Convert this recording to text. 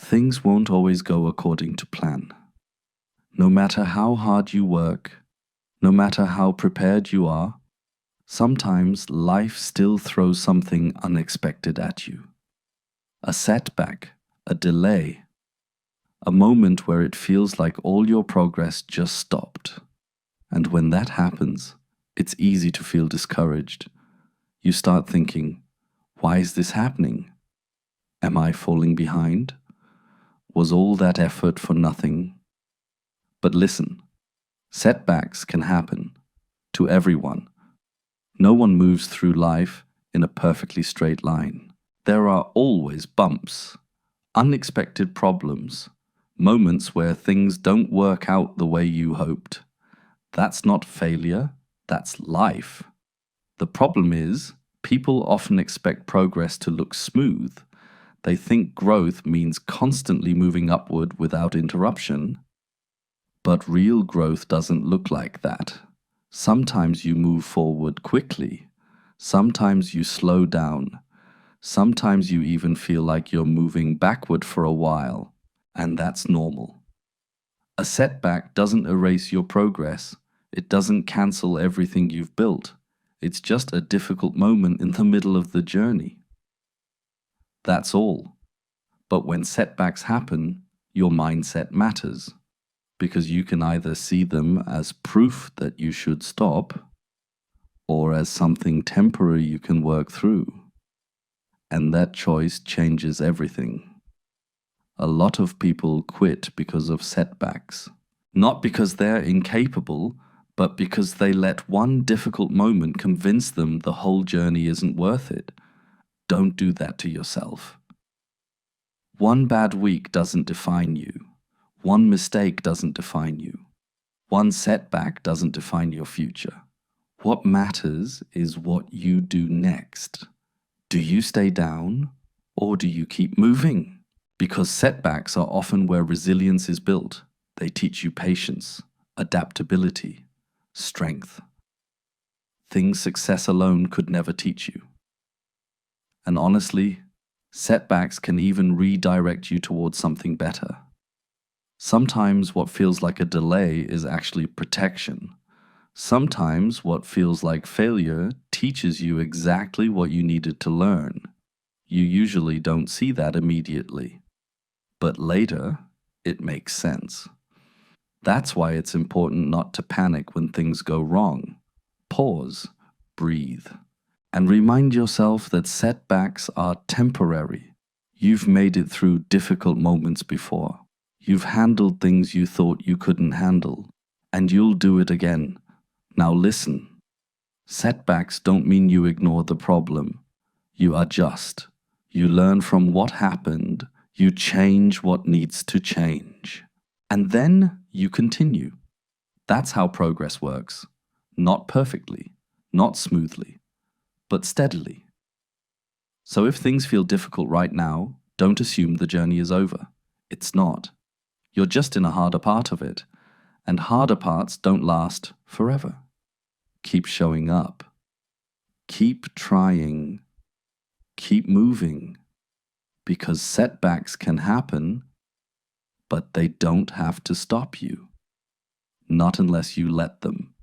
Things won't always go according to plan. No matter how hard you work, no matter how prepared you are, sometimes life still throws something unexpected at you. A setback, a delay, a moment where it feels like all your progress just stopped. And when that happens, it's easy to feel discouraged. You start thinking, why is this happening? Am I falling behind? Was all that effort for nothing? But listen, setbacks can happen to everyone. No one moves through life in a perfectly straight line. There are always bumps, unexpected problems, moments where things don't work out the way you hoped. That's not failure, that's life. The problem is, people often expect progress to look smooth. They think growth means constantly moving upward without interruption. But real growth doesn't look like that. Sometimes you move forward quickly. Sometimes you slow down. Sometimes you even feel like you're moving backward for a while. And that's normal. A setback doesn't erase your progress. It doesn't cancel everything you've built. It's just a difficult moment in the middle of the journey. That's all. But when setbacks happen, your mindset matters, because you can either see them as proof that you should stop, or as something temporary you can work through. And that choice changes everything. A lot of people quit because of setbacks. Not because they're incapable, but because they let one difficult moment convince them the whole journey isn't worth it. Don't do that to yourself. One bad week doesn't define you. One mistake doesn't define you. One setback doesn't define your future. What matters is what you do next. Do you stay down, or do you keep moving? Because setbacks are often where resilience is built. They teach you patience, adaptability, strength. Things success alone could never teach you. And honestly, setbacks can even redirect you towards something better. Sometimes what feels like a delay is actually protection. Sometimes what feels like failure teaches you exactly what you needed to learn. You usually don't see that immediately, but later it makes sense. That's why it's important not to panic when things go wrong. Pause, breathe, and remind yourself that setbacks are temporary. You've made it through difficult moments before. You've handled things you thought you couldn't handle, and you'll do it again. Now listen. Setbacks don't mean you ignore the problem. You adjust. You learn from what happened. You change what needs to change. And then you continue. That's how progress works. Not perfectly, not smoothly, but steadily. So if things feel difficult right now, don't assume the journey is over. It's not. You're just in a harder part of it, and harder parts don't last forever. Keep showing up. Keep trying. Keep moving. Because setbacks can happen, but they don't have to stop you. Not unless you let them.